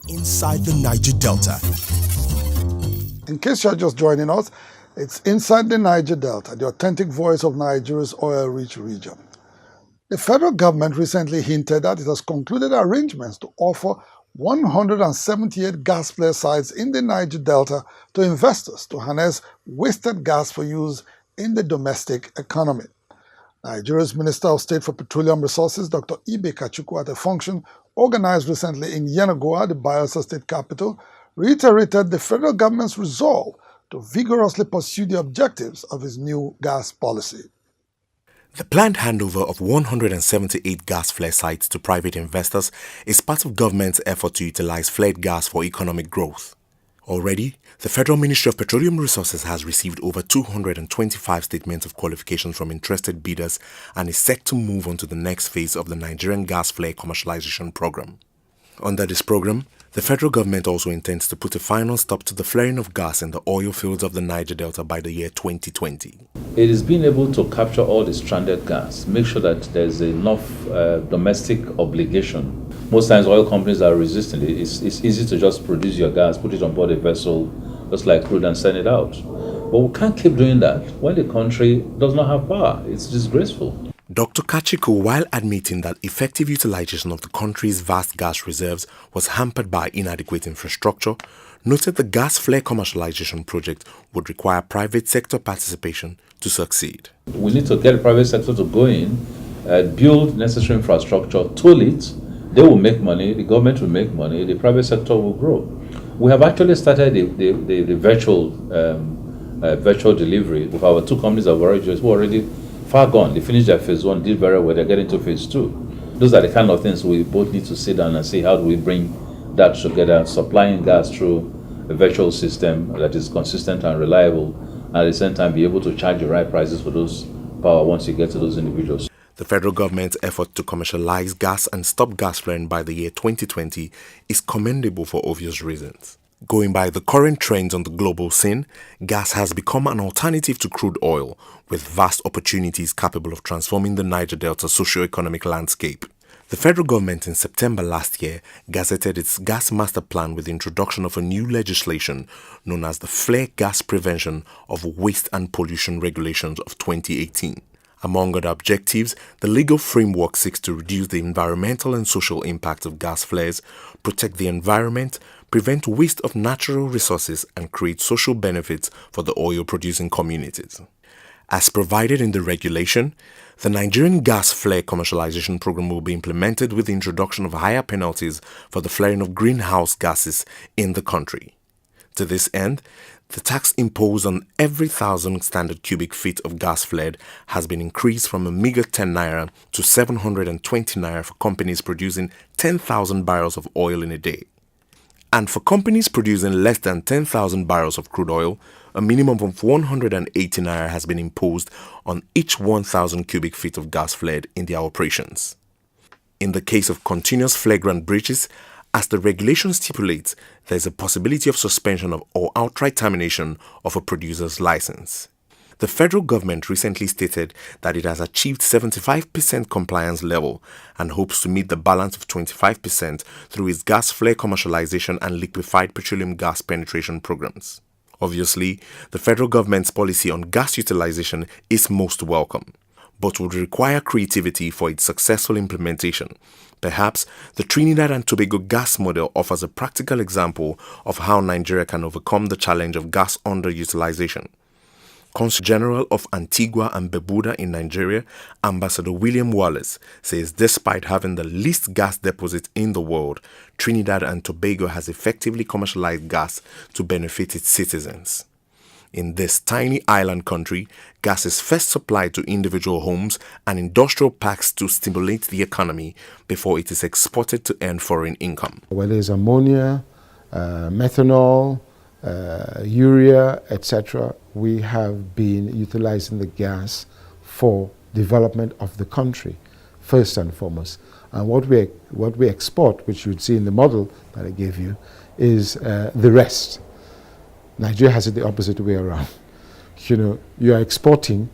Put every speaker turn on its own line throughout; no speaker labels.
inside the Niger Delta.
In case you're just joining us, it's Inside the Niger Delta, the authentic voice of Nigeria's oil-rich region. The federal government recently hinted that it has concluded arrangements to offer 178 gas flare sites in the Niger Delta to investors to harness wasted gas for use in the domestic economy. Nigeria's Minister of State for Petroleum Resources, Dr. Ibe Kachukwu, at a function organized recently in Yenagoa, the Bayelsa state capital, reiterated the federal government's resolve to vigorously pursue the objectives of its new gas policy.
The planned handover of 178 gas flare sites to private investors is part of government's effort to utilize flared gas for economic growth. Already, the Federal Ministry of Petroleum Resources has received over 225 statements of qualifications from interested bidders and is set to move on to the next phase of the Nigerian gas flare commercialization program. Under this program, the federal government also intends to put a final stop to the flaring of gas in the oil fields of the Niger Delta by the year 2020.
It is being able to capture all the stranded gas, make sure that there's enough domestic obligation. Most times oil companies are resisting it. It's easy to just produce your gas, put it on board a vessel, just like crude, and send it out. But we can't keep doing that when the country does not have power. It's disgraceful.
Dr. Kachiko, while admitting that effective utilization of the country's vast gas reserves was hampered by inadequate infrastructure, noted the gas flare commercialization project would require private sector participation to succeed.
We need to get the private sector to go in, build necessary infrastructure, toll it. They will make money, the government will make money, the private sector will grow. We have actually started the virtual delivery with our two companies who are already far gone. They finished their phase one, did very well, they're getting to phase two. Those are the kind of things we both need to sit down and see how do we bring that together, supplying gas through a virtual system that is consistent and reliable, and at the same time be able to charge the right prices for those power once you get to those individuals.
The federal government's effort to commercialize gas and stop gas flaring by the year 2020 is commendable for obvious reasons. Going by the current trends on the global scene, gas has become an alternative to crude oil, with vast opportunities capable of transforming the Niger Delta socio-economic landscape. The federal government in September last year gazetted its gas master plan with the introduction of a new legislation known as the Flare Gas Prevention of Waste and Pollution Regulations of 2018. Among other objectives, the legal framework seeks to reduce the environmental and social impact of gas flares, protect the environment, prevent waste of natural resources, and create social benefits for the oil-producing communities. As provided in the regulation, the Nigerian gas flare commercialization program will be implemented with the introduction of higher penalties for the flaring of greenhouse gases in the country. To this end, the tax imposed on every 1,000 standard cubic feet of gas flared has been increased from a meager 10 naira to 720 naira for companies producing 10,000 barrels of oil in a day. And for companies producing less than 10,000 barrels of crude oil, a minimum of 180 naira has been imposed on each 1,000 cubic feet of gas flared in their operations. In the case of continuous flagrant breaches, as the regulation stipulates, there is a possibility of suspension of or outright termination of a producer's license. The federal government recently stated that it has achieved 75% compliance level and hopes to meet the balance of 25% through its gas flare commercialization and liquefied petroleum gas penetration programs. Obviously, the federal government's policy on gas utilization is most welcome, but would require creativity for its successful implementation. Perhaps the Trinidad and Tobago gas model offers a practical example of how Nigeria can overcome the challenge of gas underutilization. Consul General of Antigua and Barbuda in Nigeria, Ambassador William Wallace, says despite having the least gas deposit in the world, Trinidad and Tobago has effectively commercialized gas to benefit its citizens. In this tiny island country, gas is first supplied to individual homes and industrial parks to stimulate the economy before it is exported to earn foreign income.
Whether it's ammonia, methanol, urea, etc., we have been utilizing the gas for development of the country, first and foremost. And what we export, which you would see in the model that I gave you, is the rest. Nigeria has it the opposite way around. You are exporting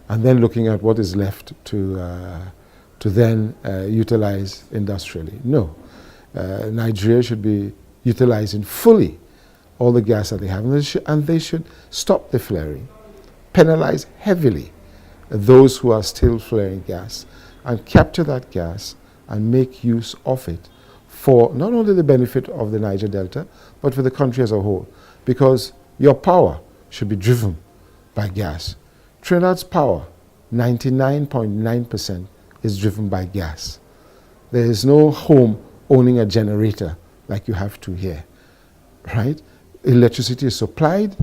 and then looking at what is left to then utilize industrially. No, Nigeria should be utilizing fully all the gas that they have, and they should stop the flaring, penalize heavily those who are still flaring gas, and capture that gas and make use of it for not only the benefit of the Niger Delta, but for the country as a whole. Because your power should be driven by gas. Trinidad's power, 99.9%, is driven by gas. There is no home owning a generator like you have to here, right? Electricity is supplied,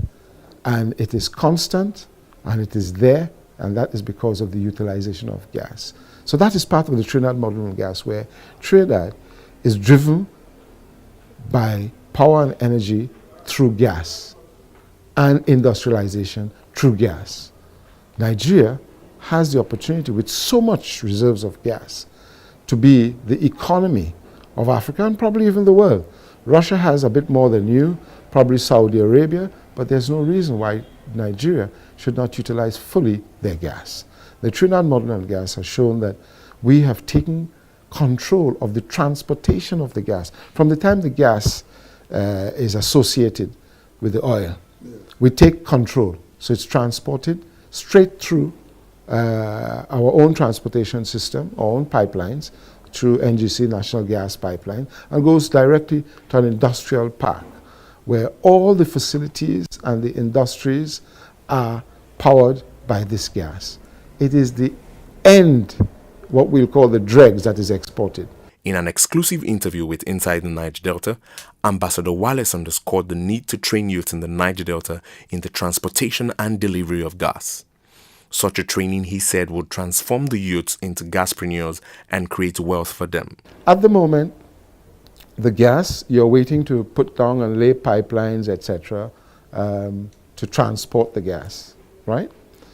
and it is constant, and it is there, and that is because of the utilization of gas. So that is part of the Trinidad model on gas, where Trinidad is driven by power and energy through gas, and industrialization through gas. Nigeria has the opportunity, with so much reserves of gas, to be the economy of Africa and probably even the world. Russia has a bit more than you, probably Saudi Arabia, but there's no reason why Nigeria should not utilize fully their gas. The Trinidad model on gas has shown that we have taken control of the transportation of the gas. From the time the gas is associated with the oil, we take control. So it's transported straight through our own transportation system, our own pipelines, through NGC, National Gas Pipeline, and goes directly to an industrial park where all the facilities and the industries are powered by this gas. It is the end, what we'll call the dregs, that is exported.
In an exclusive interview with Inside the Niger Delta, Ambassador Wallace underscored the need to train youth in the Niger Delta in the transportation and delivery of gas. Such a training, he said, would transform the youths into gaspreneurs and create wealth for them.
At the moment, the gas, you're waiting to put down and lay pipelines, etc., to transport the gas, right?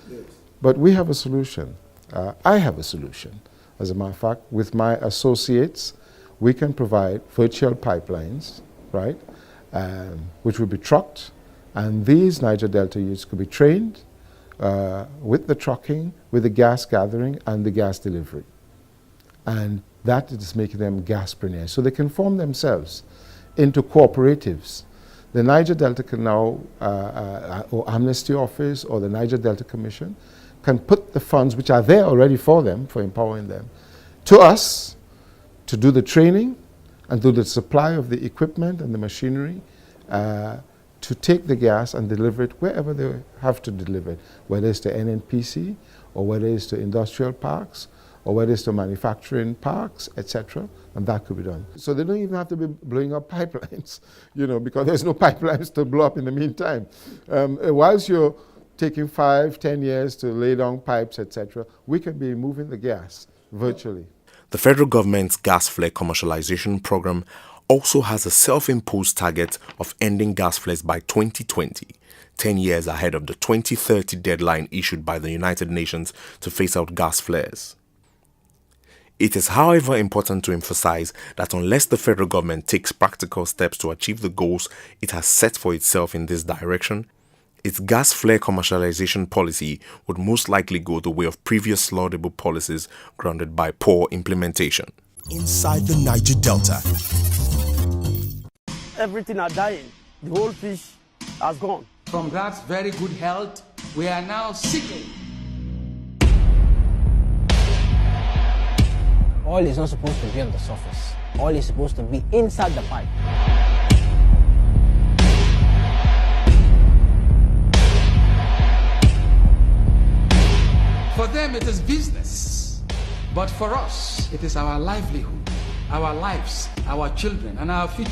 Yes. But we have a solution. I have a solution. As a matter of fact, with my associates, we can provide virtual pipelines, right, which will be trucked, and these Niger Delta youths could be trained with the trucking, with the gas gathering, and the gas delivery. And that is making them gaspreneurs. So they can form themselves into cooperatives. The Niger Delta can now, or Amnesty Office, or the Niger Delta Commission, can put the funds, which are there already for them, for empowering them, to us to do the training and do the supply of the equipment and the machinery to take the gas and deliver it wherever they have to deliver it, whether it's to NNPC, or whether it's to industrial parks, or whether it's to manufacturing parks, etc., and that could be done. So they don't even have to be blowing up pipelines, you know, because there's no pipelines to blow up in the meantime. Whilst you're taking 5-10 years to lay down pipes, etc., we can be moving the gas virtually.
The federal government's gas flare commercialization program also has a self-imposed target of ending gas flares by 2020, 10 years ahead of the 2030 deadline issued by the United Nations to phase out gas flares. It is, however, important to emphasize that unless the federal government takes practical steps to achieve the goals it has set for itself in this direction, its gas flare commercialization policy would most likely go the way of previous laudable policies grounded by poor implementation.
Inside the Niger Delta.
Everything are dying. The whole fish has gone.
From that very good health, we are now seeking.
Oil is not supposed to be on the surface. Oil is supposed to be inside the pipe.
For them it is business, but for us it is our livelihood, our lives, our children, and our future.